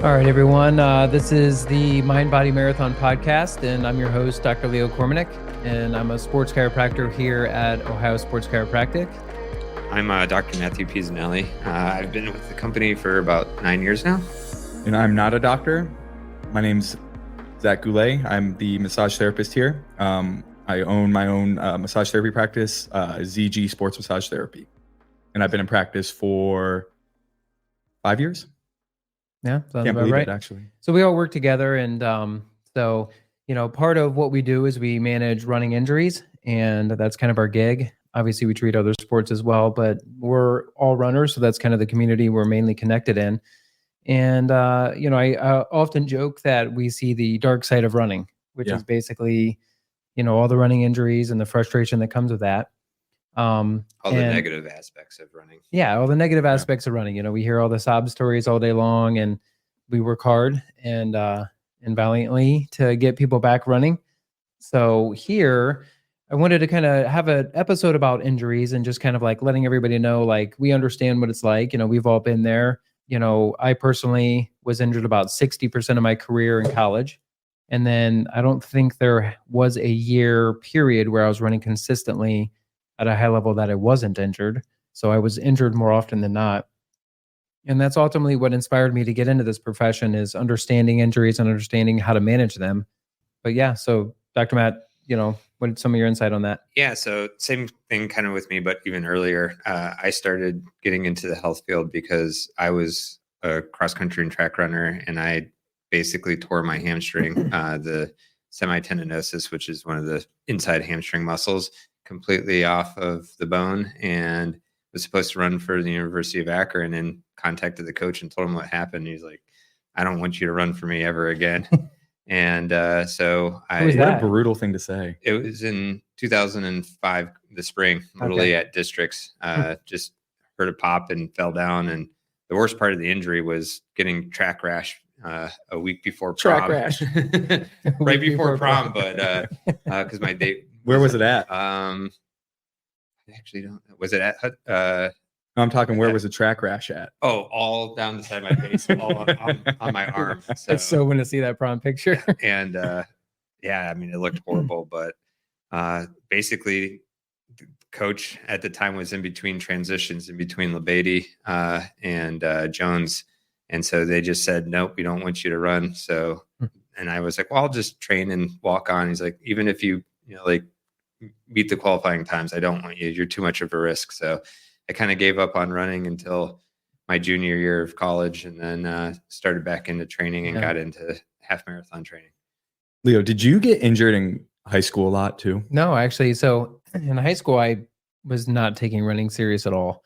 All right, everyone. This is the Mind Body Marathon podcast, and I'm your host, Dr. Leo Kormanek, and I'm a sports chiropractor here at Ohio Sports Chiropractic. I'm Dr. Matthew Pisanelli. I've been with the company for about 9 years now. And I'm not a doctor. My name's Zach Goulet. I'm the massage therapist here. I own my own massage therapy practice, ZG Sports Massage Therapy. And I've been in practice for 5 years. Yeah, sounds Can't about believe right. it, actually. So we all work together, and part of what we do is we manage running injuries, and that's kind of our gig. Obviously, we treat other sports as well, but we're all runners, so that's kind of the community we're mainly connected in. And I often joke that we see the dark side of running, which is basically, all the running injuries and the frustration that comes with that. All the negative aspects of running. Yeah, all the negative aspects of running. We hear all the sob stories all day long, and we work hard and valiantly to get people back running. So here, I wanted to kind of have an episode about injuries and just kind of like letting everybody know, like, we understand what it's like. We've all been there. I personally was injured about 60% of my career in college. And then I don't think there was a year period where I was running consistently at a high level that I wasn't injured. So I was injured more often than not. And that's ultimately what inspired me to get into this profession, is understanding injuries and understanding how to manage them. But yeah, so Dr. Matt, what's some of your insight on that? Yeah, so same thing kind of with me, but even earlier, I started getting into the health field because I was a cross-country and track runner, and I basically tore my hamstring, the semitendinosus, which is one of the inside hamstring muscles, completely off of the bone, and was supposed to run for the University of Akron, and contacted the coach and told him what happened. He's like, I don't want you to run for me ever again. And so what a brutal thing to say. It was in 2005, the spring, literally at districts, just heard a pop and fell down. And the worst part of the injury was getting track rash a week before prom. Track rash. Right before prom, but because my date. Where was it at? I actually don't know. Was it at? I'm talking, where was the track rash at? Oh, all down the side of my face, all on my arm. So, it's so when to see that prom picture. And it looked horrible, but basically the coach at the time was in between transitions, in between Labady and Jones. And so they just said, nope, we don't want you to run. So, and I was like, well, I'll just train and walk on. He's like, even if you meet the qualifying times, I don't want you. You're too much of a risk. So I kind of gave up on running until my junior year of college, and then started back into training and got into half marathon training. Leo, did you get injured in high school a lot too? No, actually. So in high school, I was not taking running serious at all.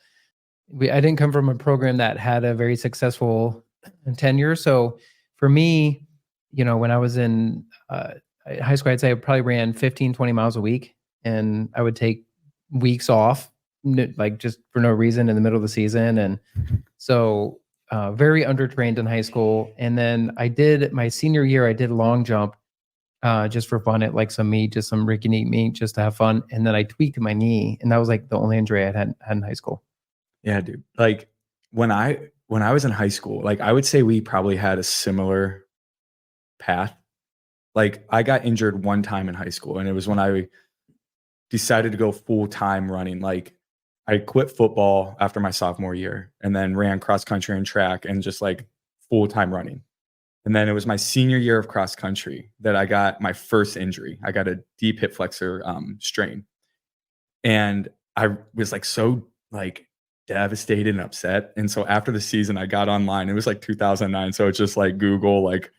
I didn't come from a program that had a very successful tenure. So for me, when I was in high school, I'd say I probably ran 15, 20 miles a week, and I would take weeks off, like just for no reason in the middle of the season. And so very undertrained in high school. And then I did my senior year, I did long jump just for fun at like some meet, just some Ricky Neat meet, just to have fun. And then I tweaked my knee, and that was like the only injury I had in high school. Yeah, dude. Like when I was in high school, like I would say we probably had a similar path. Like I got injured one time in high school, and it was when I decided to go full time running. Like I quit football after my sophomore year and then ran cross country and track and just like full time running. And then it was my senior year of cross country that I got my first injury. I got a deep hip flexor strain. And I was like so like devastated and upset. And so after the season, I got online. It was like 2009. So it's just like Google, like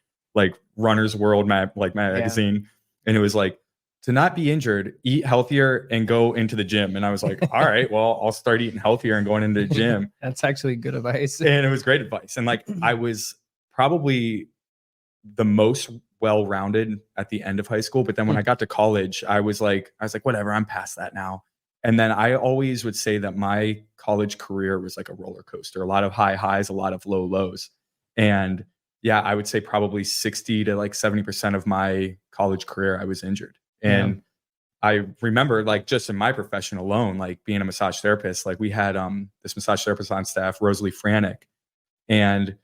Runner's World magazine. And it was like, to not be injured, eat healthier and go into the gym. And I was like, all right, well, I'll start eating healthier and going into the gym. That's actually good advice. And it was great advice. And like, I was probably the most well-rounded at the end of high school. But then when I got to college, I was like, whatever, I'm past that now. And then I always would say that my college career was like a roller coaster, a lot of high highs, a lot of low lows. And yeah, I would say probably 60 to like 70% of my college career, I was injured. And I remember like just in my profession alone, like being a massage therapist, like we had this massage therapist on staff, Rosalie Franek, and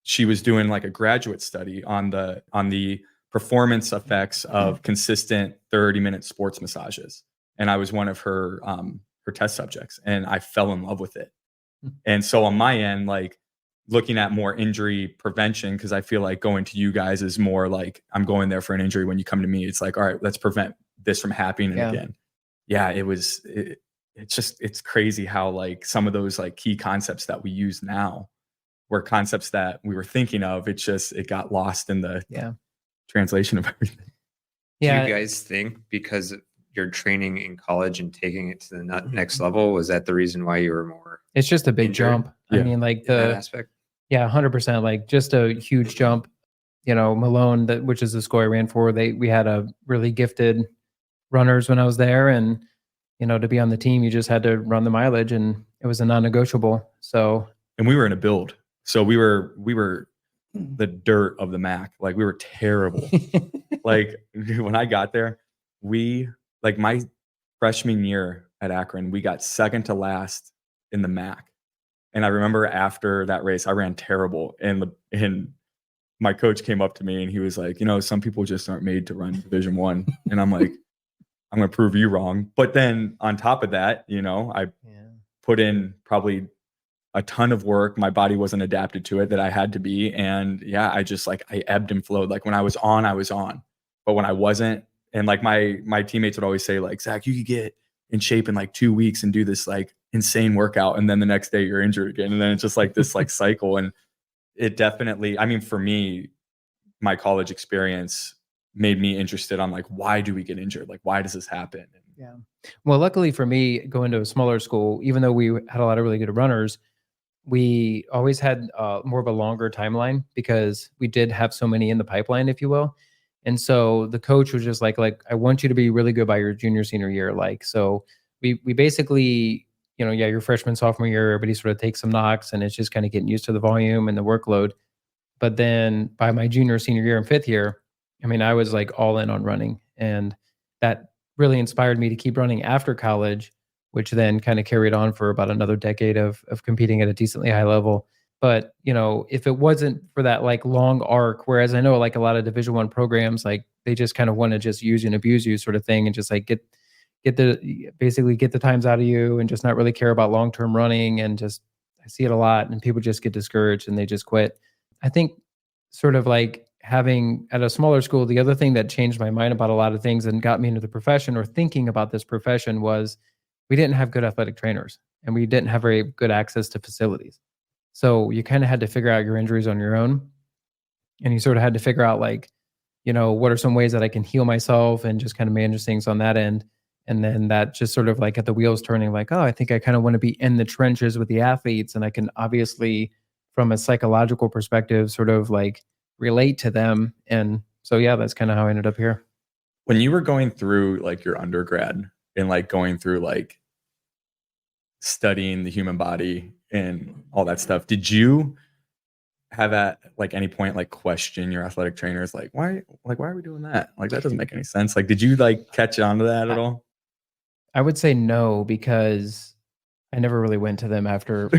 she was doing like a graduate study on the performance effects of consistent 30-minute sports massages. And I was one of her test subjects, and I fell in love with it. And so on my end, like looking at more injury prevention, because I feel like going to you guys is more like I'm going there for an injury. When you come to me, it's like, all right, let's prevent this from happening again. Yeah, it's crazy how like some of those like key concepts that we use now were concepts that we were thinking of. It got lost in the translation of everything. Do you guys think because you're training in college and taking it to the next level, was that the reason why you were more? It's just a big jump. I mean, like that aspect. Yeah, 100%. Like just a huge jump. Malone, which is the school I ran for, we had a really gifted runners when I was there, and to be on the team, you just had to run the mileage, and it was a non-negotiable. So, and we were in a build, so we were the dirt of the MAC. Like we were terrible. Like when I got there, like my freshman year at Akron, we got second to last in the MAC. And I remember after that race, I ran terrible. And my coach came up to me and he was like, some people just aren't made to run Division I. And I'm like, I'm going to prove you wrong. But then on top of that, I put in probably a ton of work. My body wasn't adapted to it that I had to be. And I just I ebbed and flowed. Like when I was on, I was on. But when I wasn't, and like my teammates would always say like, Zach, you could get in shape in like 2 weeks and do this like insane workout, and then the next day you're injured again, and then it's just like this like cycle. And it definitely, I mean, for me, my college experience made me interested on like, why do we get injured? Like, why does this happen? Well, luckily for me, going to a smaller school, even though we had a lot of really good runners, we always had more of a longer timeline because we did have so many in the pipeline, if you will. And so the coach was just like, I want you to be really good by your junior, senior year. Like, so we basically, your freshman, sophomore year, everybody sort of takes some knocks, and it's just kind of getting used to the volume and the workload. But then by my junior, senior year and fifth year, I mean, I was like all in on running, and that really inspired me to keep running after college, which then kind of carried on for about another decade of competing at a decently high level. But, if it wasn't for that like long arc, whereas I know like a lot of Division I programs, like they just kind of want to just use you and abuse you sort of thing, and just like get the times out of you and just not really care about long-term running. And just, I see it a lot, and people just get discouraged and they just quit. I think sort of like having at a smaller school, the other thing that changed my mind about a lot of things and got me into the profession or thinking about this profession was we didn't have good athletic trainers, and we didn't have very good access to facilities. So you kind of had to figure out your injuries on your own, and you sort of had to figure out like, what are some ways that I can heal myself and just kind of manage things on that end. And then that just sort of like got the wheels turning, like, oh, I think I kind of want to be in the trenches with the athletes, and I can obviously from a psychological perspective sort of like relate to them. And so, that's kind of how I ended up here. When you were going through like your undergrad and like going through like studying the human body and all that stuff, did you have at like any point like question your athletic trainers, like why are we doing that? Like that doesn't make any sense. Like, did you like catch on to that at all? I would say no, because I never really went to them after.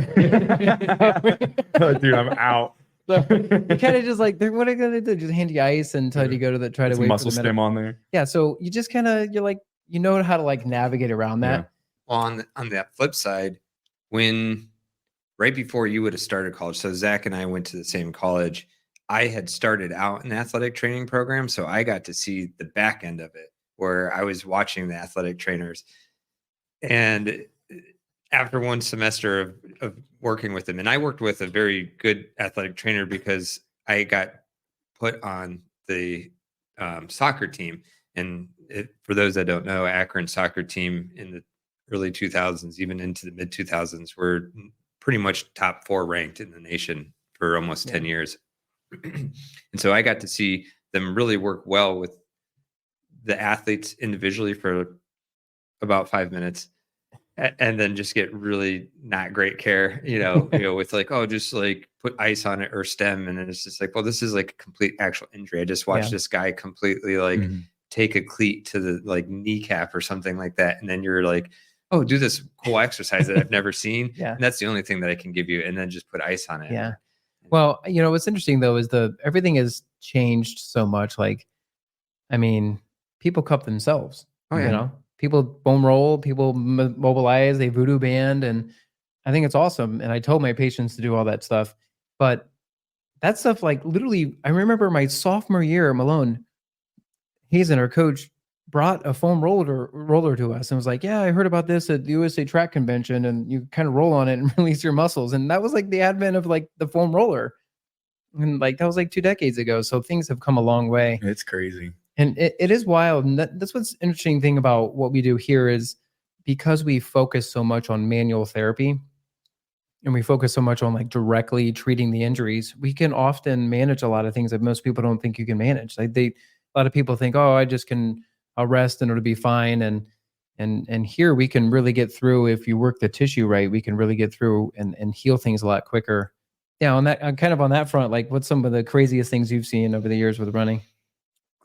Oh, dude, I'm out. So you kind of just like, what are you gonna do? Just hand you ice and tell you to go to try to wait muscle for the stim on there. Yeah, so you just kind of, you're like, how to like navigate around that. Yeah. Well, on that flip side, when right before you would have started college, so Zach and I went to the same college. I had started out in the athletic training program, so I got to see the back end of it, where I was watching the athletic trainers. And after one semester of working with them, and I worked with a very good athletic trainer because I got put on the soccer team. And for those that don't know, Akron soccer team in the early 2000s, even into the mid 2000s, were pretty much top 4 ranked in the nation for almost 10 years. And so I got to see them really work well with the athletes individually for about 5 minutes, and then just get really not great care, with like, oh, just like put ice on it or stem. And then it's just like, well, this is like a complete actual injury. I just watched this guy completely like take a cleat to the like kneecap or something like that. And then you're like, oh, do this cool exercise that I've never seen. Yeah. And that's the only thing that I can give you. And then just put ice on it. Yeah. Well, what's interesting though is everything has changed so much. Like, I mean, people cup themselves. Oh, You yeah. know, people foam roll, people mobilize, they voodoo band, and I think it's awesome. And I told my patients to do all that stuff, but that stuff, like literally, I remember my sophomore year, Malone, he's in our coach brought a foam roller to us and was like, "Yeah, I heard about this at the USA Track Convention, and you kind of roll on it and release your muscles." And that was like the advent of like the foam roller, and like that was like 2 decades ago. So things have come a long way, It's crazy. and it is wild. And that's what's interesting thing about what we do here is because we focus so much on manual therapy and we focus so much on like directly treating the injuries, we can often manage a lot of things that most people don't think you can manage. Like a lot of people think, oh, I just can, I'll rest and it'll be fine. And here we can really get through. If you work the tissue right, we can really get through and heal things a lot quicker. Yeah. Kind of on that front, like what's some of the craziest things you've seen over the years with running?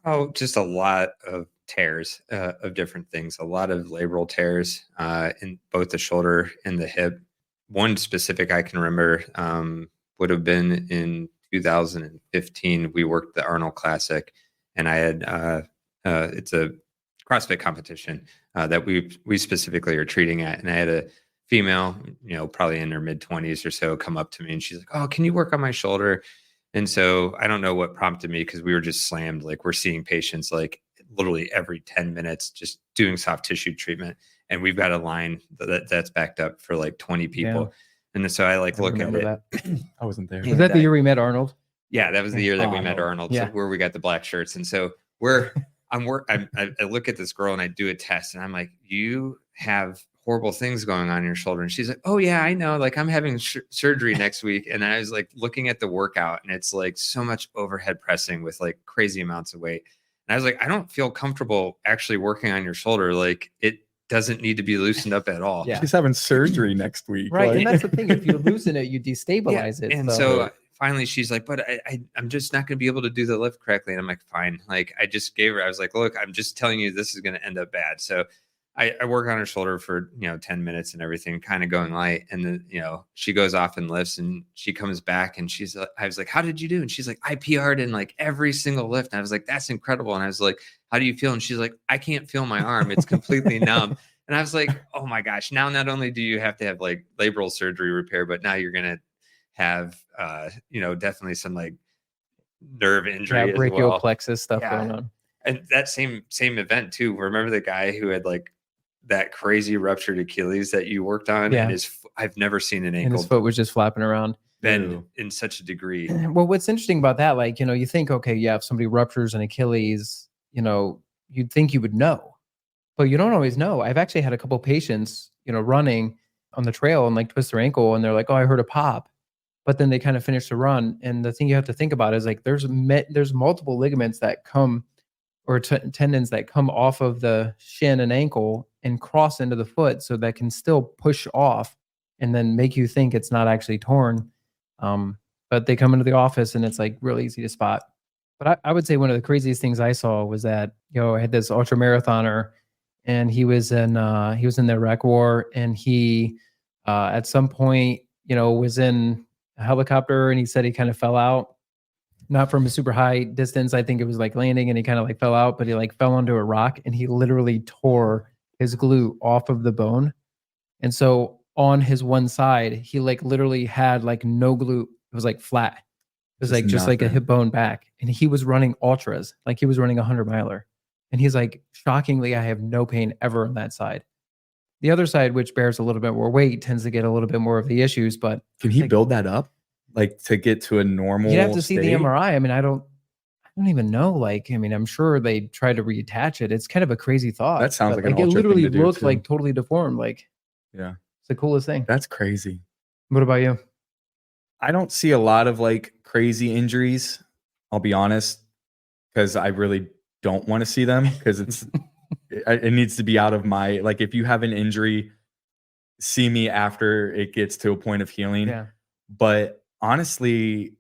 Oh, just a lot of tears of different things, a lot of labral tears in both the shoulder and the hip. One specific I can remember would have been in 2015. We worked the Arnold Classic, and I had it's a CrossFit competition that we specifically are treating at, and I had a female, probably in her mid-20s or so, come up to me, and she's like, "Oh, can you work on my shoulder?" And so I don't know what prompted me because we were just slammed. Like we're seeing patients like literally every 10 minutes just doing soft tissue treatment. And we've got a line that's backed up for like 20 people. Yeah. And then so I like look at it. That. I wasn't there. Was that the year we met Arnold? Yeah, that was the year that we met Arnold. Arnold, Yeah. where we got the black shirts. And so I look at this girl and I do a test and I'm like, you have horrible things going on in your shoulder. And she's like, oh yeah, I know. Like I'm having surgery next week. And I was like looking at the workout and it's like so much overhead pressing with like crazy amounts of weight. And I was like, I don't feel comfortable actually working on your shoulder. Like it doesn't need to be loosened up at all. Yeah. She's having surgery next week. Right. Like, And that's the thing. If you loosen it, you destabilize it. And so finally she's like, but I'm just not going to be able to do the lift correctly. And I'm like, fine. Like I just gave her, I was like, look, I'm just telling you, this is going to end up bad. So I work on her shoulder for, 10 minutes and everything kind of going light. And then, she goes off and lifts and she comes back and I was like, how did you do? And she's like, I PR'd in like every single lift. And I was like, that's incredible. And I was like, how do you feel? And she's like, I can't feel my arm. It's completely numb. And I was like, oh my gosh, now not only do you have to have like labral surgery repair, but now you're going to have, definitely some like nerve injury, brachial as well. plexus stuff going on. And that same event too. Remember the guy who had like that crazy ruptured Achilles that you worked on? Yeah. And I've never seen an And ankle his foot was just flapping around. bend in such a degree. Well, what's interesting about that, like, you think, okay, yeah, if somebody ruptures an Achilles, you'd think you would know, but you don't always know. I've actually had a couple patients, running on the trail and like twist their ankle and they're like, oh, I heard a pop, but then they kind of finish the run. And the thing you have to think about is like, there's multiple ligaments that come or tendons that come off of the shin and ankle and cross into the foot. So that can still push off and then make you think it's not actually torn. But they come into the office and it's like really easy to spot. But I would say one of the craziest things I saw was that, I had this ultra marathoner and he was in the Iraq war and he, at some point, was in a helicopter and he said he kind of fell out, not from a super high distance. I think it was like landing and he kind of like fell out, but he like fell onto a rock and he literally tore his glute off of the bone. And so on his one side, he like literally had like no glute. It was like flat. It was just like a hip bone back. And he was running ultras, like he was running 100-miler. And he's like, shockingly, I have no pain ever on that side. The other side, which bears a little bit more weight, tends to get a little bit more of the issues. But can he build that up, like to get to a normal? You'd have to see the state? MRI. I mean, I don't even know. Like, I mean, I'm sure they try to reattach it. It's kind of a crazy thought. That sounds like it ultra literally thing to do, looked too. like totally deformed. Like, Yeah, it's the coolest thing. that's crazy. What about you? I don't see a lot of like crazy injuries. I'll be honest, because I really don't want to see them because it needs to be out of my, like, if you have an injury, see me after it gets to a point of healing. Yeah. But honestly,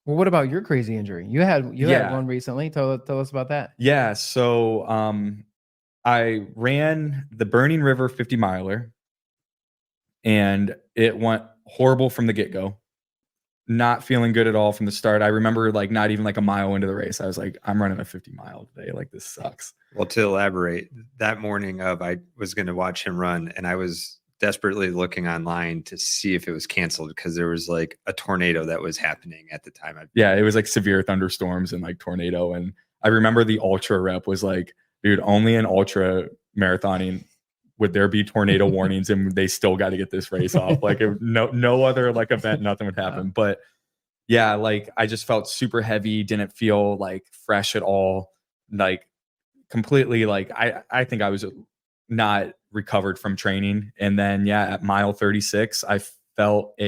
well, what about your crazy injury? You had one recently. Tell us about that. Yeah. So I ran the Burning River 50-miler and it went horrible from the get-go. not feeling good at all from the start. I remember like not even like a mile into the race, I was like, I'm running a 50 mile today. Like this sucks. Well, to elaborate, that morning I was going to watch him run, and I was desperately looking online to see if it was canceled because there was like a tornado that was happening at the time. Yeah, it was like severe thunderstorms and like tornado. And I remember the ultra rep was like, dude, only in ultra marathoning would there be tornado warnings, and they still got to get this race off. Like no other like event, nothing would happen. But yeah, like I just felt super heavy, didn't feel like fresh at all. Like completely like I think I was not recovered from training. And then yeah, at mile 36, I felt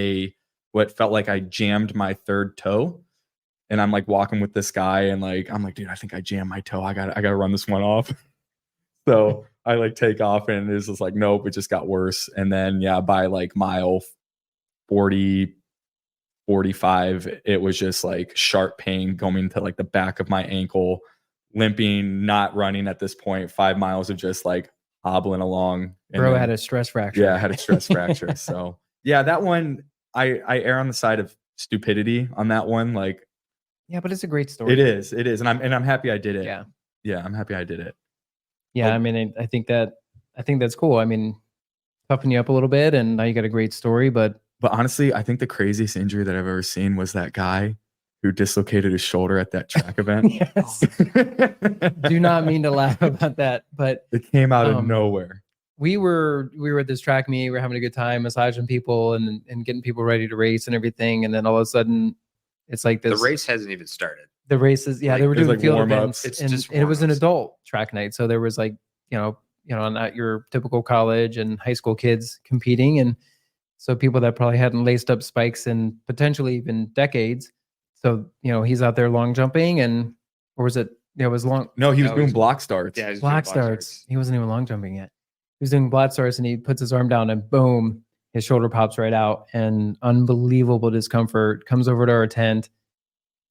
what felt like I jammed my third toe. And I'm like walking with this guy, and like I'm like, dude, I think I jammed my toe. I gotta run this one off. So I like take off, and it's just like, nope, it just got worse. And then yeah, by like mile 40, 45, it was just like sharp pain going to like the back of my ankle, limping, not running at this point, 5 miles of just like hobbling along. And Bro then, had a stress fracture. yeah, I had a stress fracture. So yeah, that one, I err on the side of stupidity on that one. Like, yeah, but it's a great story. it is. And I'm happy I did it. Yeah. Yeah, I'm happy I did it. Yeah, I mean, I think that's cool. I mean, toughen you up a little bit, and now you got a great story. But honestly, I think the craziest injury that I've ever seen was that guy who dislocated his shoulder at that track event. yes, do not mean to laugh about that, but it came out of nowhere. We were at this track meet. We were having a good time, massaging people and getting people ready to race and everything. And then all of a sudden, it's like this. The race hasn't even started. The races, yeah, Like, they were doing like field warm-ups. events, It's just and it was an warm-ups. adult track night. So there was like, not your typical college and high school kids competing, and so people that probably hadn't laced up spikes in potentially even decades. So he's out there long jumping, or was it? Yeah, it was long. No, he was No, doing he's- block starts. Yeah, he's doing Block starts. He wasn't even long jumping yet. He was doing block starts, and he puts his arm down, and boom, his shoulder pops right out, and unbelievable discomfort comes over to our tent.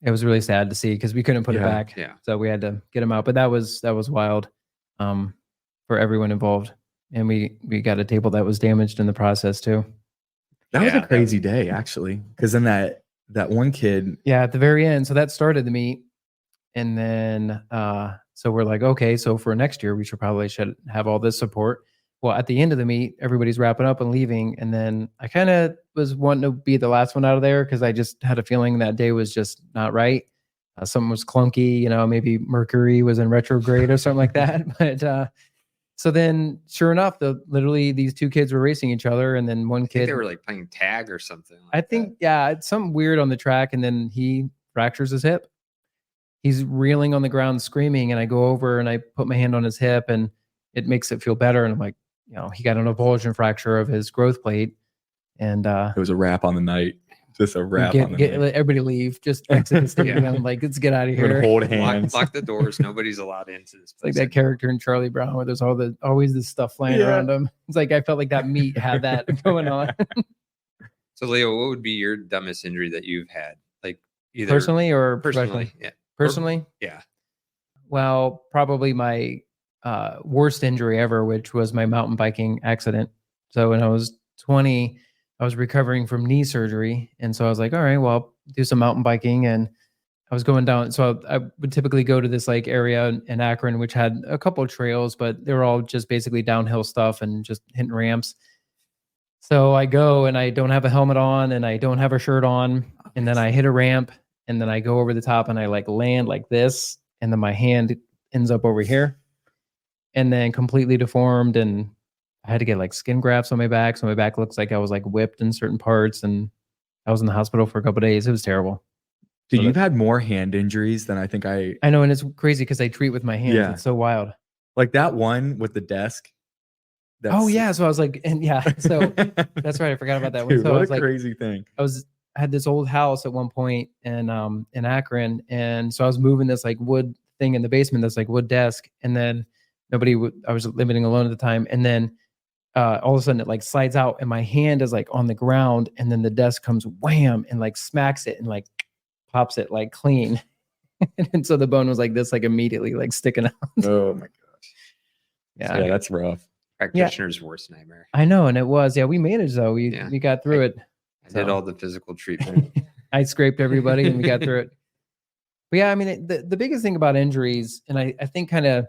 It was really sad to see because we couldn't put it Yeah, back. yeah. So we had to get him out. But that was wild for everyone involved. And we got a table that was damaged in the process too. That was Yeah, a crazy day, actually. Because then that one kid, Yeah, at the very end. So that started the meet. And then so we're like, okay, so for next year we should have all this support. Well, at the end of the meet, everybody's wrapping up and leaving. And then I kind of was wanting to be the last one out of there because I just had a feeling that day was just not right. Something was clunky, maybe Mercury was in retrograde or something like that. But so then sure enough, literally these two kids were racing each other. And then one I think kid, they were like playing tag or something. I think, yeah, it's something weird on the track. And then he fractures his hip. He's reeling on the ground screaming. And I go over and I put my hand on his hip and it makes it feel better. And I'm like, he got an avulsion fracture of his growth plate. And it was a wrap on the night. Just a wrap on the night. let everybody leave. Just exit the stadium. I'm like, let's get out of We're gonna here. hold Lock, hands. lock the doors. Nobody's allowed into this. It's like place that character in Charlie Brown where there's always this stuff flying Yeah. around him. It's like I felt like that meet had that going on. So, Leo, what would be your dumbest injury that you've had? Like either Personally or personally? professionally? Yeah. Personally, Yeah. well, probably my worst injury ever, which was my mountain biking accident. So when I was 20, I was recovering from knee surgery. And so I was like, all right, well, I'll do some mountain biking. And I was going down. So I would typically go to this like area in Akron, which had a couple of trails, but they were all just basically downhill stuff and just hitting ramps. So I go and I don't have a helmet on and I don't have a shirt on. And then I hit a ramp and then I go over the top and I like land like this. And then my hand ends up over here and then completely deformed. And I had to get like skin grafts on my back. So my back looks like I was like whipped in certain parts. And I was in the hospital for a couple of days. It was terrible. Dude, So you've had more hand injuries than I think I know. And it's crazy because I treat with my hands. Yeah. It's so wild. like that one with the desk. Oh yeah. So I was like, and yeah, so that's right. I forgot about that one. Dude, So I what was a like, crazy thing. I had this old house at one point in Akron. And so I was moving this like wood thing in the basement, that's like wood desk. And then I was living alone at the time. And then all of a sudden it like slides out and my hand is like on the ground. And then the desk comes wham and like smacks it and like pops it like clean. And so the bone was like this, like immediately like sticking out. Oh my gosh. Yeah. Yeah, that's rough. Practitioner's worst nightmare. I know. And it was, yeah, we managed though. We Yeah. got through it. I did So. all the physical treatment. I scraped everybody and we got through it. But yeah, I mean, the biggest thing about injuries, and I think kind of,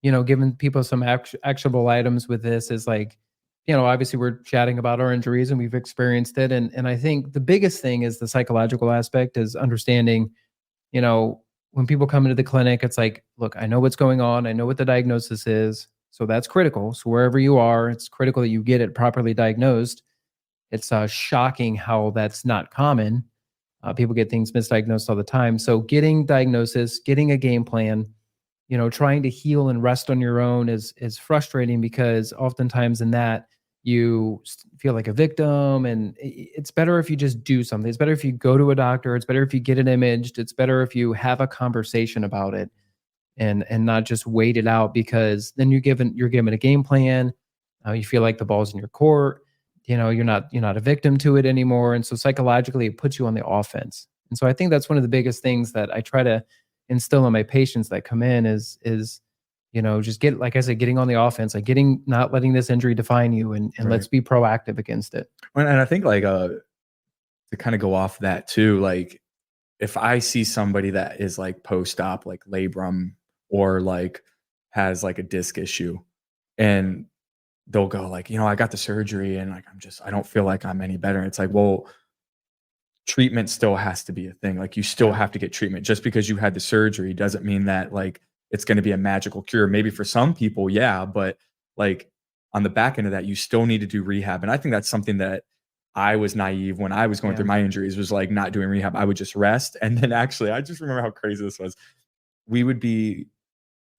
giving people some actionable items with this is like, obviously we're chatting about our injuries and we've experienced it. And I think the biggest thing is the psychological aspect is understanding, when people come into the clinic, it's like, look, I know what's going on. I know what the diagnosis is. So that's critical. So wherever you are, it's critical that you get it properly diagnosed. It's shocking how that's not common. People get things misdiagnosed all the time. So getting diagnosis, getting a game plan, trying to heal and rest on your own is frustrating because oftentimes in that you feel like a victim, and it's better if you just do something. It's better if you go to a doctor. It's better if you get it imaged. It's better if you have a conversation about it and not just wait it out, because then you're given a game plan. You feel like the ball's in your court. You're not a victim to it anymore, and so psychologically it puts you on the offense. And so I think that's one of the biggest things that I try to instill in my patients that come in is just get, like I said, getting on the offense, like not letting this injury define you, and Right. let's be proactive against it. And I think like to kind of go off that too, like if I see somebody that is like post-op, like labrum, or like has like a disc issue, and they'll go like, I got the surgery and like I don't feel like I'm any better. It's like, well, treatment still has to be a thing. Like you still have to get treatment. Just because you had the surgery doesn't mean that like it's going to be a magical cure. Maybe for some people, yeah, but like on the back end of that, you still need to do rehab. And I think that's something that I was naive when I was going through my injuries, was like not doing rehab. I would just rest. And then actually, I just remember how crazy this was. We would be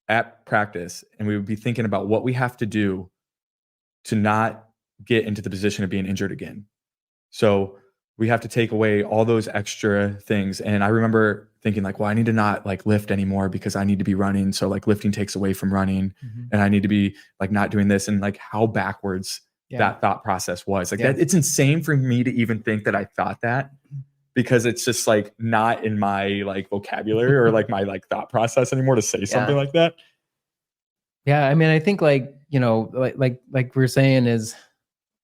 at practice and we would be thinking about what we have to do to not get into the position of being injured again. So we have to take away all those extra things. And I remember thinking like, well, I need to not like lift anymore because I need to be running. So like lifting takes away from running, and I need to be like not doing this, and like how backwards that thought process was. Like that, it's insane for me to even think that I thought that, because it's just like not in my like vocabulary or like my like thought process anymore to say something like that. Yeah. I mean, I think like we're saying is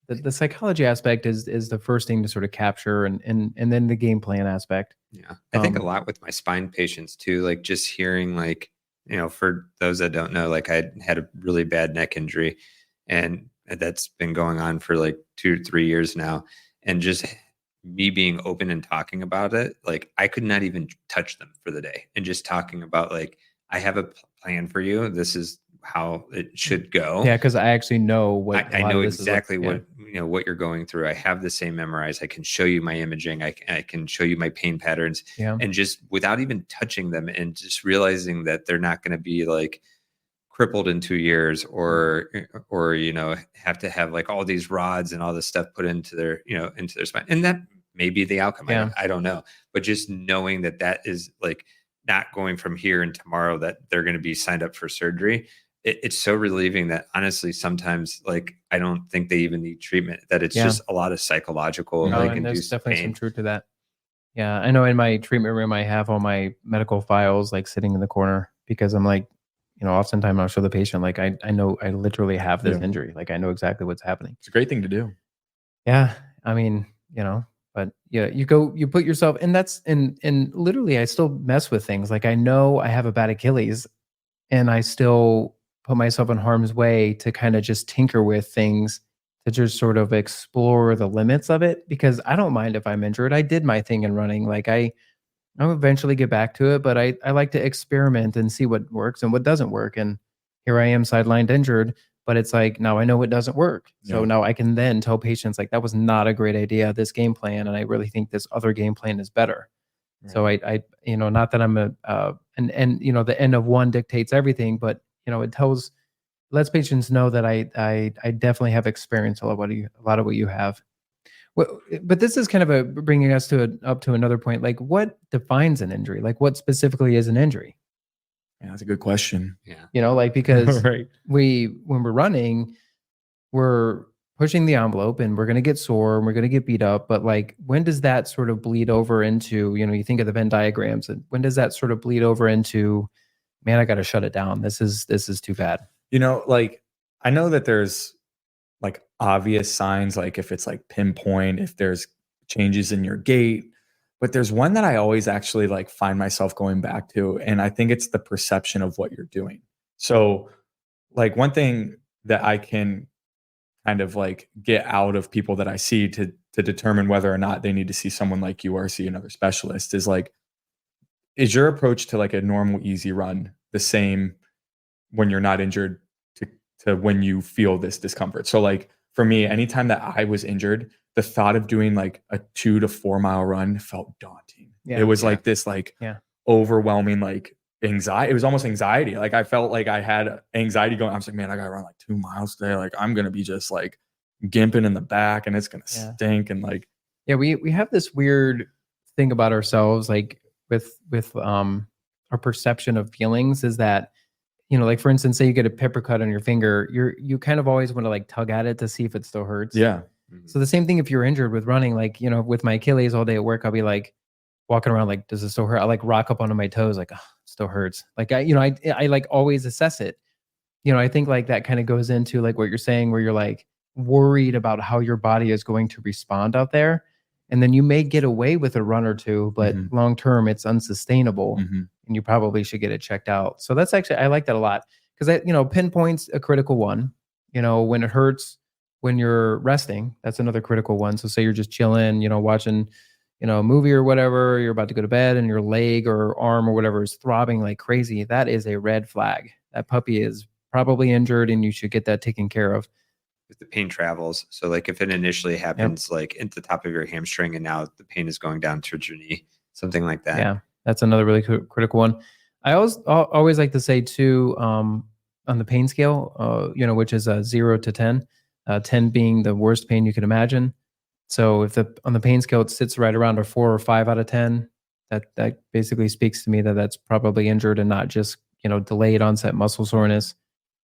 the psychology aspect is the first thing to sort of capture, and then the game plan aspect. Yeah. I think a lot with my spine patients too, like just hearing like, for those that don't know, like I had a really bad neck injury, and that's been going on for like 2 to 3 years now. And just me being open and talking about it, like I could not even touch them for the day, and just talking about like, I have a plan for you. This is how it should go. Yeah, because I actually know what I know exactly what what you're going through. I have the same memorized. I can show you my imaging. I can show you my pain patterns, and just without even touching them, and just realizing that they're not going to be like crippled in 2 years, or have to have like all these rods and all this stuff put into their into their spine, and that may be the outcome. I don't know, but just knowing that is like not going from here and tomorrow that they're going to be signed up for surgery. It's so relieving that honestly, sometimes like I don't think they even need treatment, that it's just a lot of psychological and there's definitely some truth to that. Yeah, I know in my treatment room I have all my medical files like sitting in the corner, because I'm like, oftentimes I'll show the patient like I know I literally have this injury, like I know exactly what's happening. It's a great thing to do. Yeah, I mean, but yeah, you put yourself, and that's and literally I still mess with things. Like I know I have a bad Achilles, and I still put myself in harm's way to kind of just tinker with things, to just sort of explore the limits of it, because I don't mind if I'm injured. I did my thing in running. Like I'll eventually get back to it, but I like to experiment and see what works and what doesn't work. And here I am sidelined injured, but it's like, now I know what doesn't work. So now I can then tell patients like, that was not a great idea, this game plan. And I really think this other game plan is better. Right. So I not that I'm and the end of one dictates everything, but it lets patients know that I definitely have experience a lot of what you have. Well, but this is kind of bringing us up to another point. Like, what defines an injury? Like, what specifically is an injury? Yeah, that's a good question. Yeah, because when we're running, we're pushing the envelope, and we're going to get sore and we're going to get beat up. But like, when does that sort of bleed over into, you think of the Venn diagrams, and when does that sort of bleed over into, man, I got to shut it down. This is too bad. Like I know that there's like obvious signs, like if it's like pinpoint, if there's changes in your gait. But there's one that I always actually like find myself going back to, and I think it's the perception of what you're doing. So like one thing that I can kind of like get out of people that I see to determine whether or not they need to see someone like you or see another specialist is like, is your approach to like a normal easy run the same when you're not injured to when you feel this discomfort? So like for me, anytime that I was injured, the thought of doing like a 2 to 4 mile run felt daunting. Yeah. It was Yeah. like this like Yeah. overwhelming like anxiety. It was almost anxiety. Like I felt like I had anxiety going. I was like, man, I gotta run like 2 miles today. Like I'm gonna be just like gimping in the back and it's gonna stink. And like, yeah, we have this weird thing about ourselves, like with our perception of feelings is that, you know, like for instance, say you get a pepper cut on your finger, you kind of always want to like tug at it to see if it still hurts. yeah. So the same thing if you're injured with running, like, you know, with my Achilles all day at work, I'll be like walking around like, does it still hurt? I like rock up onto my toes, like, oh, it still hurts. Like I like always assess it. You know, I think like that kind of goes into like what you're saying, where you're like worried about how your body is going to respond out there. And then you may get away with a run or two, but long term it's unsustainable and you probably should get it checked out. So that's actually, I like that a lot because that, you know, pinpoints a critical one. You know, when it hurts when you're resting, that's another critical one. So say you're just chilling, you know, watching, you know, a movie or whatever, you're about to go to bed and your leg or arm or whatever is throbbing like crazy. That is a red flag. That puppy is probably injured and you should get that taken care of. If the pain travels. So like if it initially happens like at the top of your hamstring and now the pain is going down towards your knee, something like that. Yeah, that's another really critical one. I always like to say too, on the pain scale, you know, which is 0 to 10, 10 being the worst pain you can imagine. So if on the pain scale it sits right around a 4 or 5 out of 10, that basically speaks to me that that's probably injured and not just, you know, delayed onset muscle soreness.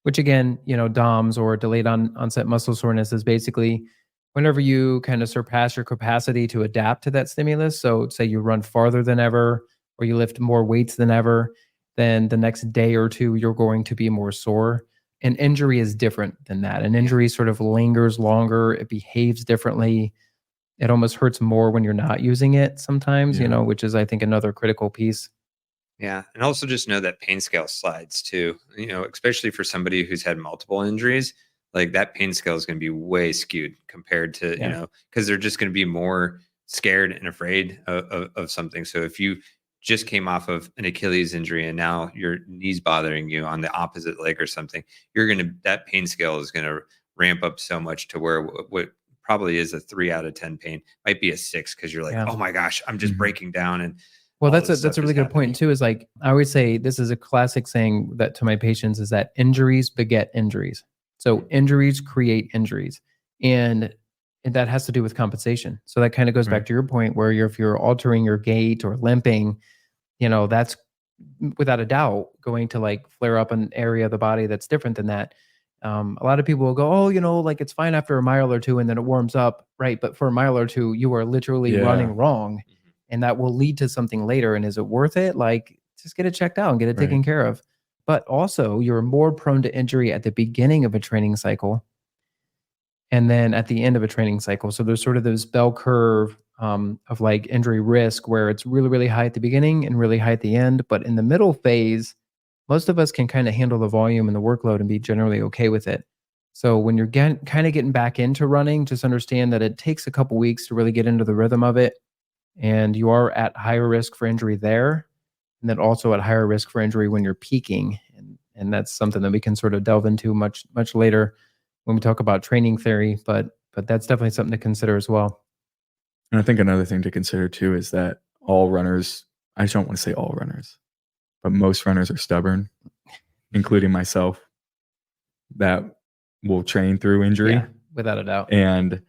Which again, you know, DOMS or delayed onset muscle soreness is basically whenever you kind of surpass your capacity to adapt to that stimulus. So say you run farther than ever or you lift more weights than ever, then the next day or two, you're going to be more sore. An injury is different than that. An injury sort of lingers longer. It behaves differently. It almost hurts more when you're not using it sometimes, you know, which is, I think, another critical piece. Yeah. And also just know that pain scale slides too, you know, especially for somebody who's had multiple injuries, like that pain scale is going to be way skewed compared to, you know, because they're just going to be more scared and afraid of something. So if you just came off of an Achilles injury and now your knee's bothering you on the opposite leg or something, that pain scale is going to ramp up so much to where what probably is a 3 out of 10 pain might be a 6 because you're like, oh my gosh, I'm just breaking down. And well, that's a really good point too, is like, I always say this is a classic saying that to my patients is that injuries beget injuries. So injuries create injuries. And that has to do with compensation. So that kind of goes back to your point where if you're altering your gait or limping, you know, that's without a doubt going to like flare up an area of the body that's different than that. A lot of people will go, oh, you know, like it's fine after a mile or two and then it warms up. Right. But for a mile or two, you are literally running wrong. And that will lead to something later. And is it worth it? Like, just get it checked out and get it taken care of. But also, you're more prone to injury at the beginning of a training cycle and then at the end of a training cycle. So there's sort of this bell curve of like injury risk where it's really, really high at the beginning and really high at the end. But in the middle phase, most of us can kind of handle the volume and the workload and be generally okay with it. So when you're kind of getting back into running, just understand that it takes a couple weeks to really get into the rhythm of it. And you are at higher risk for injury there, and then also at higher risk for injury when you're peaking. And that's something that we can sort of delve into much later when we talk about training theory, but that's definitely something to consider as well. And I think another thing to consider too is that all runners, I don't want to say all runners, but most runners are stubborn, including myself, that will train through injury. Without a doubt. And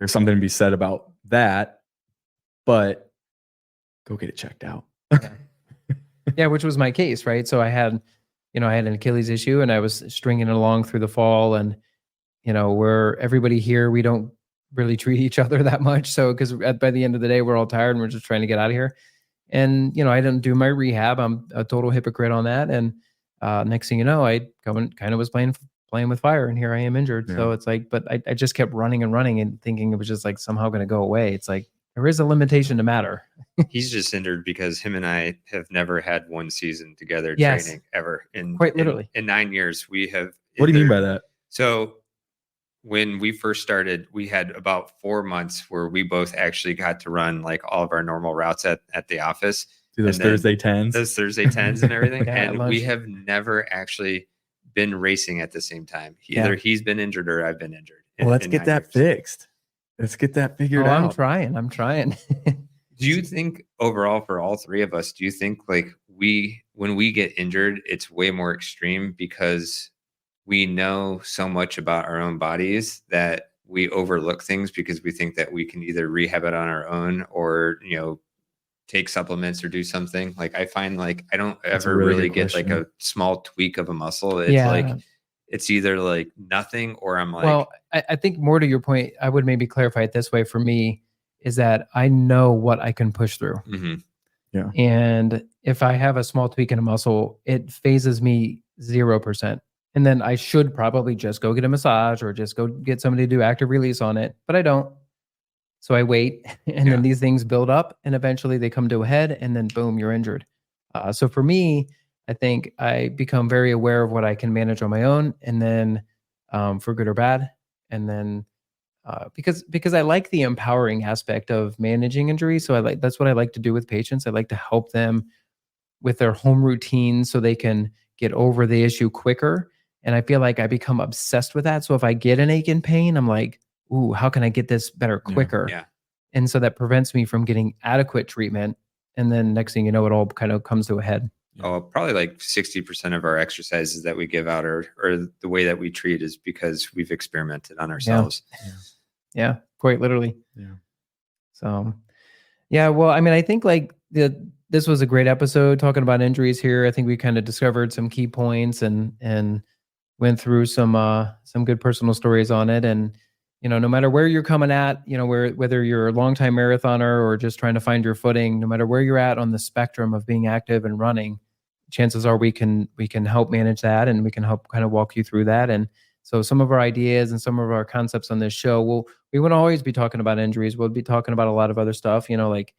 there's something to be said about that. But go get it checked out. Yeah, which was my case, right? So I had an Achilles issue and I was stringing it along through the fall. And, you know, we're everybody here, we don't really treat each other that much. So, because by the end of the day, we're all tired and we're just trying to get out of here. And, you know, I didn't do my rehab. I'm a total hypocrite on that. And next thing you know, I kind of was playing with fire and here I am injured. So it's like, but I just kept running and thinking it was just like somehow going to go away. It's like, there is a limitation to matter. He's just injured because him and I have never had one season together Yes. training ever. Quite literally. In 9 years, we have. What do you mean by that? So when we first started, we had about 4 months where we both actually got to run like all of our normal routes at the office. Do those Thursday 10s? Those Thursday 10s and everything. Yeah, and we have never actually been racing at the same time. Either he's been injured or I've been injured. Well, let's get that fixed. Let's get that figured out. I'm trying. Do you think overall for all three of us, do you think like when we get injured, it's way more extreme because we know so much about our own bodies that we overlook things because we think that we can either rehab it on our own or, take supplements or do something? Like I find like I don't ever really get like a small tweak of a muscle. It's like it's either like nothing or I'm like, well, I think more to your point, I would maybe clarify it this way for me is that I know what I can push through. mm-hmm. Yeah. And if I have a small tweak in a muscle, it phases me 0%. And then I should probably just go get a massage or just go get somebody to do active release on it, but I don't. So I wait and then these things build up and eventually they come to a head and then boom, you're injured. So for me, I think I become very aware of what I can manage on my own and then for good or bad. And then because I like the empowering aspect of managing injuries. So that's what I like to do with patients. I like to help them with their home routine so they can get over the issue quicker. And I feel like I become obsessed with that. So if I get an ache and pain, I'm like, ooh, how can I get this better quicker? Yeah. And so that prevents me from getting adequate treatment. And then next thing you know, it all kind of comes to a head. Oh, probably like 60% of our exercises that we give out or the way that we treat is because we've experimented on ourselves. Yeah, quite literally. Yeah. So, yeah, well, I mean, I think like this was a great episode talking about injuries here. I think we kind of discovered some key points and went through some good personal stories on it. And, no matter where you're coming at, whether you're a longtime marathoner or just trying to find your footing, no matter where you're at on the spectrum of being active and running, chances are we can help manage that and we can help kind of walk you through that. And so some of our ideas and some of our concepts on this show, we won't always be talking about injuries. We'll be talking about a lot of other stuff, like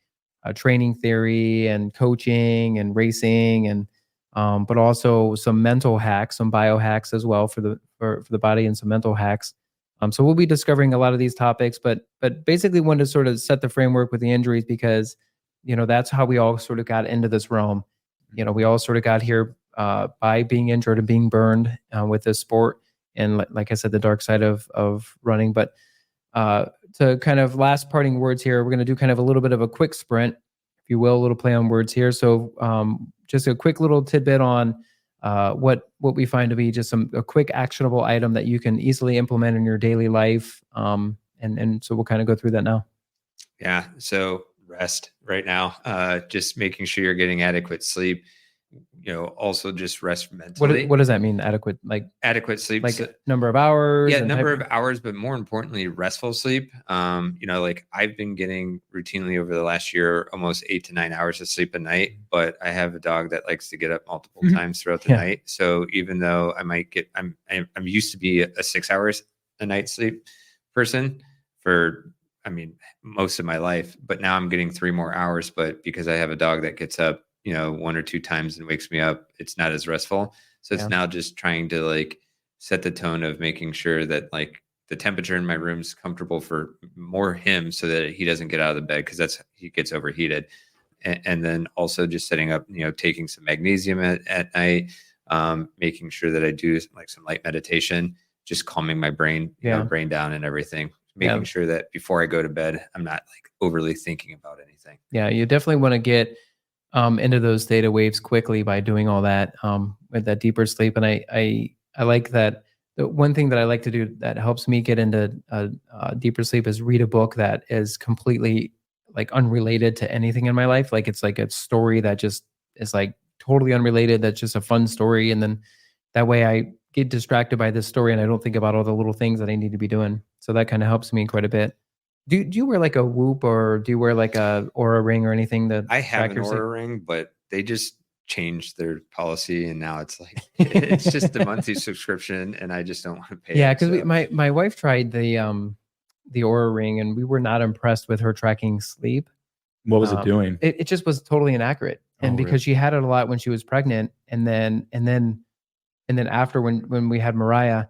training theory and coaching and racing and but also some mental hacks, some biohacks as well for the body and some mental hacks. So we'll be discovering a lot of these topics, but basically wanted to sort of set the framework with the injuries because, that's how we all sort of got into this realm. We all sort of got here by being injured and being burned with this sport. And like I said, the dark side of running. But to kind of last parting words here, we're going to do kind of a little bit of a quick sprint, if you will, a little play on words here. So just a quick little tidbit on what we find to be just a quick actionable item that you can easily implement in your daily life. And so we'll kind of go through that now. Yeah. So rest right now, just making sure you're getting adequate sleep. Also just rest mentally. What does that mean? Adequate, like adequate sleep, like number of hours? Yeah, number of hours, but more importantly, restful sleep. Like I've been getting routinely over the last year, almost 8 to 9 hours of sleep a night, but I have a dog that likes to get up multiple times throughout the night. So even though I might get, I'm used to be a 6 hours a night sleep person for, most of my life, but now I'm getting 3 more hours, but because I have a dog that gets up, 1 or 2 times and wakes me up, it's not as restful. So it's now just trying to like set the tone of making sure that like the temperature in my room's comfortable for more him so that he doesn't get out of the bed because he gets overheated. And then also just setting up, taking some magnesium at night, making sure that I do like some light meditation, just calming my brain, brain down and everything, making sure that before I go to bed, I'm not like overly thinking about anything. Yeah, you definitely want to get into those theta waves quickly by doing all that with that deeper sleep. And I like that. The one thing that I like to do that helps me get into deeper sleep is read a book that is completely like unrelated to anything in my life. Like it's like a story that just is like totally unrelated. That's just a fun story. And then that way I get distracted by this story and I don't think about all the little things that I need to be doing. So that kind of helps me quite a bit. Do you wear like a Whoop or do you wear like a Aura ring or anything that I have an Aura ring, but they just changed their policy and now it's like it's just a monthly subscription and I just don't want to pay. Yeah, because my wife tried the the Aura Ring, and we were not impressed with her tracking sleep. What was it doing? It just was totally inaccurate. And Oh, because really? she had it a lot when she was pregnant, and then after when we had Mariah,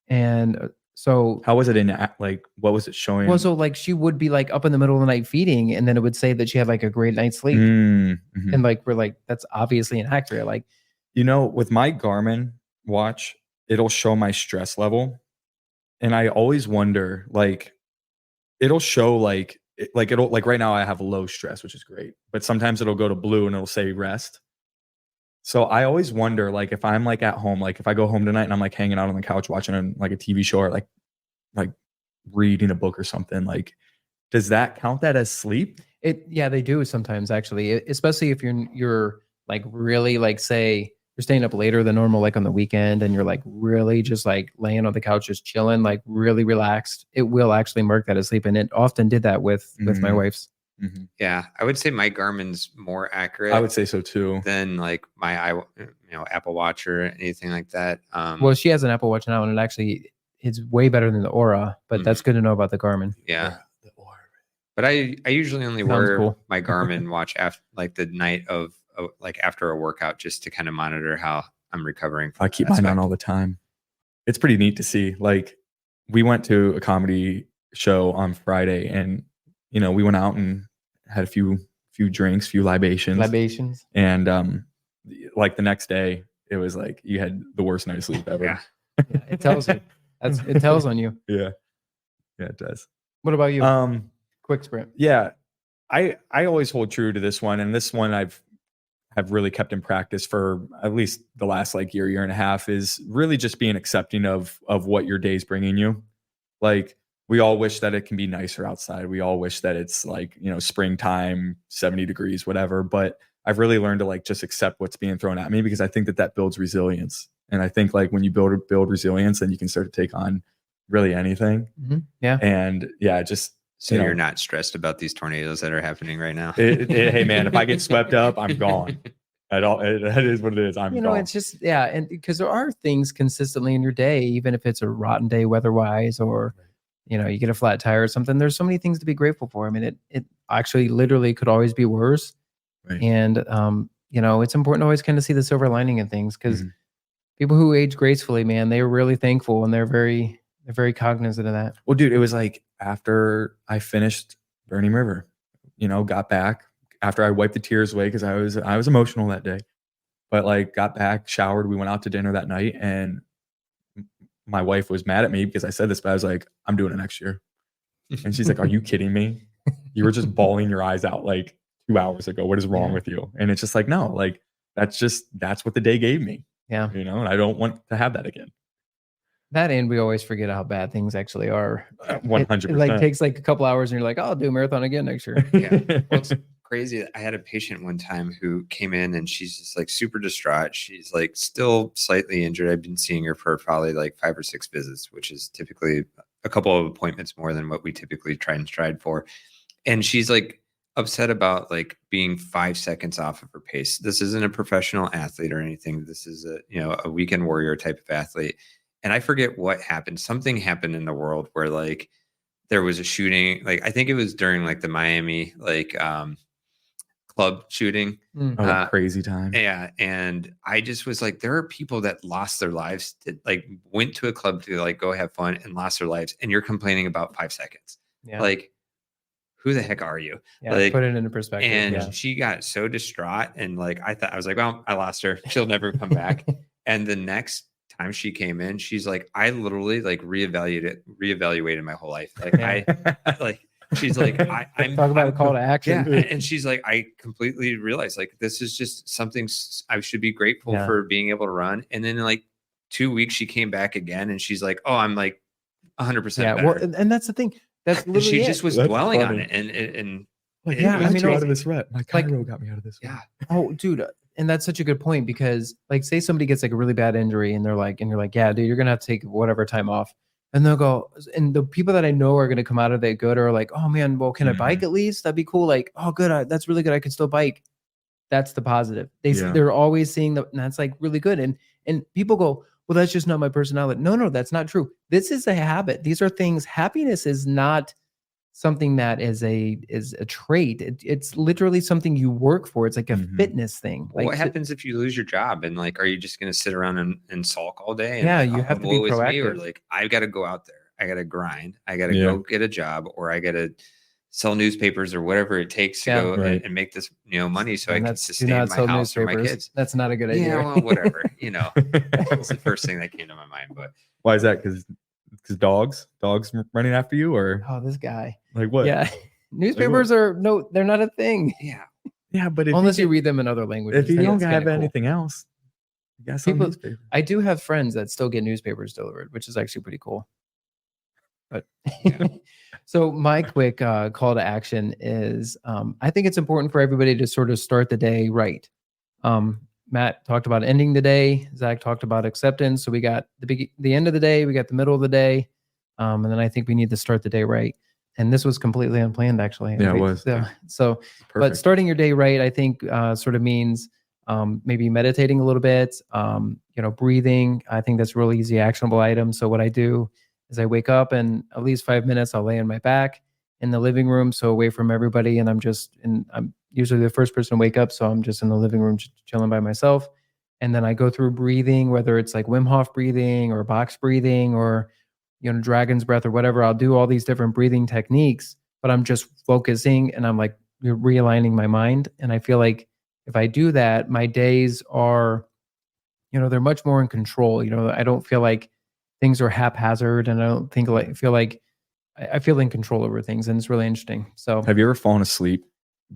and so How was it like, what was it showing? well, so like she would be like up in the middle of the night feeding, and then it would say that she had like a great night's sleep, Mm-hmm. and like we're like, that's obviously inaccurate. Like, You know, with my Garmin watch, it'll show my stress level, and I always wonder, like, it'll show like it'll like right now I have low stress, which is great, but sometimes it'll go to blue and it'll say rest. So I always wonder, like, if I'm like at home, like if I go home tonight and I'm like hanging out on the couch watching like a TV show or like reading a book or something, like, does that count that as sleep? yeah, they do sometimes actually, especially if you're like really like, say you're staying up later than normal, like on the weekend, and you're like really just like laying on the couch, just chilling, like really relaxed. It will actually mark that as sleep, and it often did that with my wife's. Mm-hmm. Yeah, I would say my Garmin's more accurate. I would say so too. Than like my Apple Watch or anything like that. Well, she has an Apple Watch now, and it's way better than the Aura, but that's good to know about the Garmin. Yeah. The Aura. But I usually only Sounds wear cool. my Garmin watch after like the night of like after a workout, just to kind of monitor how I'm recovering. I keep mine on all the time. It's pretty neat to see. Like, we went to a comedy show on Friday, and you know, we went out and had a few drinks, few libations. And like the next day, it was like you had the worst night of sleep ever. Yeah. Yeah, it tells you. It tells on you. Yeah, it does. What about you? Quick sprint. Yeah, I always hold true to this one, and this one have really kept in practice for at least the last like year and a half, is really just being accepting of what your day's bringing you. Like, we all wish that it can be nicer outside. We all wish that it's like, you know, springtime, 70 degrees, whatever. But I've really learned to like just accept what's being thrown at me, because I think that builds resilience. And I think like when you build resilience, then you can start to take on really anything. Mm-hmm. Yeah. And yeah, just so you're not stressed about these tornadoes that are happening right now. Hey man, if I get swept up, I'm gone. That is what it is. I'm gone. It's just, yeah. And because there are things consistently in your day, even if it's a rotten day weather-wise, or you know, you get a flat tire or something, there's so many things to be grateful for. I mean, it actually literally could always be worse. Right. And you know, it's important to always kind of see the silver lining in things, because people who age gracefully, man, they're really thankful, and they're very cognizant of that. Well, dude, it was like after I finished Burning River, you know, got back after I wiped the tears away, because I was emotional that day, but like got back, showered, we went out to dinner that night, and my wife was mad at me because I said this, but I was like, I'm doing it next year. And she's like, are you kidding me? You were just bawling your eyes out like 2 hours ago. What is wrong with you? And it's just like, no, like that's what the day gave me. Yeah. You know, and I don't want to have that again. That, and we always forget how bad things actually are. 100%. It like takes like a couple hours, and you're like, oh, I'll do a marathon again next year. Yeah. Well, it's crazy. I had a patient one time who came in, and she's just like super distraught. She's like still slightly injured. I've been seeing her for probably like 5 or 6 visits, which is typically a couple of appointments more than what we typically try and strive for. And she's like upset about like being 5 seconds off of her pace. This isn't a professional athlete or anything. This is a weekend warrior type of athlete. And I forget what happened. Something happened in the world where like there was a shooting. Like, I think it was during like the Miami, like, club shooting. That crazy time. Yeah. And I just was like, there are people that lost their lives, that like went to a club to like go have fun and lost their lives. And you're complaining about 5 seconds. Yeah. Like, who the heck are you? Yeah, like, put it into perspective. And she got so distraught, and like I was like, well, I lost her. She'll never come back. And the next time she came in, she's like, I literally like reevaluated my whole life. Like she's like, I'm talk about a call to action. Yeah. And she's like, I completely realized like this is just something I should be grateful for being able to run. And then in like 2 weeks, she came back again, and she's like, oh, I'm like 100% better. Well, and that's the thing. That's literally she just was dwelling on it, and like, yeah, I mean, out of this rut. My like, chiro got me out of this. Yeah. Oh, dude. And that's such a good point, because like, say somebody gets like a really bad injury, and you're like, yeah, dude, you're going to have to take whatever time off. And they'll go, and the people that I know are going to come out of that good are like, oh man, well, can I bike at least? That'd be cool. Like, oh, good. That's really good. I can still bike. That's the positive. They're always seeing and that's like really good. And people go, well, that's just not my personality. No, that's not true. This is a habit. These are things. Happiness is not something that is a trait. It's literally something you work for. It's like a fitness thing. Well, Like, what happens if you lose your job and like, are you just going to sit around and sulk all day? And Yeah, like, you have to be woe is me, or proactive. like, I've got to go out there. I got to grind. I got to Yeah. go get a job, or I got to sell newspapers or whatever it takes to Yeah. go Right. and make this, money so I And can do sustain not my sell house or my newspapers. kids. That's not a good idea. Yeah, well, whatever. That's the first thing that came to my mind. But Why is that? Because dogs running after you, or Oh, this guy. like what? Yeah. Newspapers they're not a thing. Yeah, but if Unless you can- read them in other languages. if you then don't it's kinda have cool. anything else, you got some People- newspaper. I do have friends that still get newspapers delivered, which is actually pretty cool. But so my quick call to action is I think it's important for everybody to sort of start the day right. Matt talked about ending the day. Zach talked about acceptance. So we got the end of the day, we got the middle of the day, and then I think we need to start the day right. And this was completely unplanned, actually. Yeah, it was. So Perfect. but starting your day right, I think sort of means maybe meditating a little bit, breathing. I think that's a really easy, actionable item. So what I do is I wake up and at least 5 minutes, I'll lay on my back in the living room, so away from everybody. And I'm usually the first person to wake up. So I'm just in the living room chilling by myself. And then I go through breathing, whether it's like Wim Hof breathing or box breathing or, dragon's breath or whatever. I'll do all these different breathing techniques, but I'm just focusing and I'm like realigning my mind. And I feel like if I do that, my days are, they're much more in control. I don't feel like things are haphazard, and I don't feel like I feel in control over things, and it's really interesting. So have you ever fallen asleep,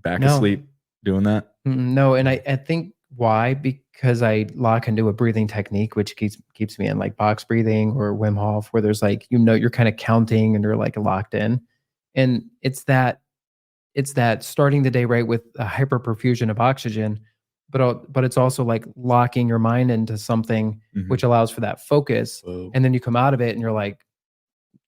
No. asleep doing that? No, and I think why? Because I lock into a breathing technique, which keeps me in like box breathing or Wim Hof, where there's like, you're kind of counting and you're like locked in. And it's that starting the day right with a hyperperfusion of oxygen, but it's also like locking your mind into something which allows for that focus. Whoa. And then you come out of it and you're like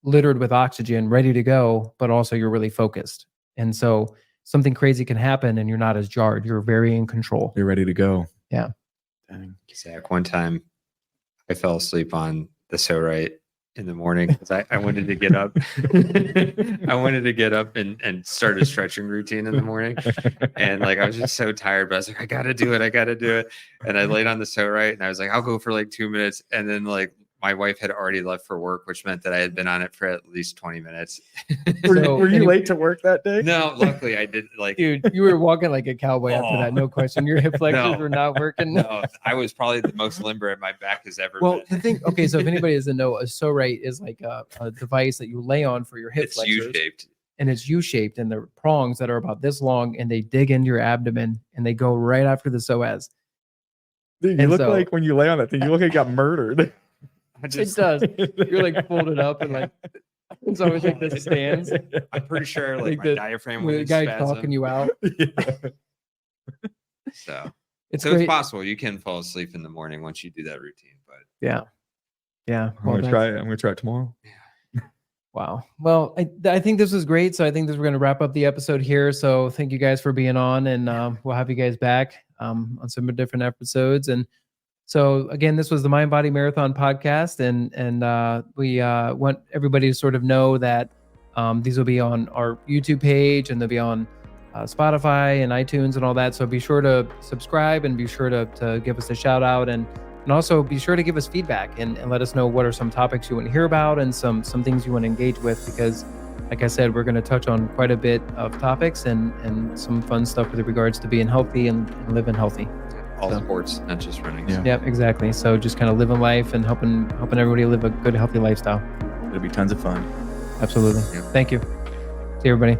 littered with oxygen, ready to go, but also you're really focused. And so something crazy can happen and you're not as jarred. You're very in control. You're ready to go. Yeah. Dang. Zach, one time I fell asleep on the so right in the morning because I wanted to get up. I wanted to get up and start a stretching routine in the morning. And like, I was just so tired, but I was like, I got to do it. And I laid on the so right and I was like, I'll go for like 2 minutes. And then like my wife had already left for work, which meant that I had been on it for at least 20 minutes. Were you late to work that day? No, luckily I did. Like, Dude, you were walking like a cowboy after that. No question. Your hip flexors were not working. No, I was probably the most limber and my back has ever Well, been. the thing, okay, so if anybody doesn't know, a so right is like a device that you lay on for your hip It's flexors. U-shaped. And it's U-shaped, and the prongs that are about this long, and they dig into your abdomen, and they go right after the psoas. Dude, you And look so- like when you lay on that thing, you look like you got murdered. It does. You're like folded up, and like it's always like the stands. I'm pretty sure like my the diaphragm with would the guy spasm. talking you out. So It's it's great. possible you can fall asleep in the morning once you do that routine. But Yeah. I'm Well, gonna try it. I'm gonna try it tomorrow. Wow. Well, I think this was great. So I think we're going to wrap up the episode here. So thank you guys for being on, and we'll have you guys back on some different episodes. And so again, this was the Mind Body Marathon podcast, and we want everybody to sort of know that these will be on our YouTube page, and they'll be on Spotify and iTunes and all that. So be sure to subscribe, and be sure to give us a shout out, and also be sure to give us feedback and let us know what are some topics you want to hear about, and some things you want to engage with, because like I said, we're going to touch on quite a bit of topics and some fun stuff with regards to being healthy and living healthy. all So- sports, not just running. Yeah. Yep, exactly. So just kind of living life and helping everybody live a good, healthy lifestyle. It'll be tons of fun. Absolutely. Yep. Thank you. See you, everybody.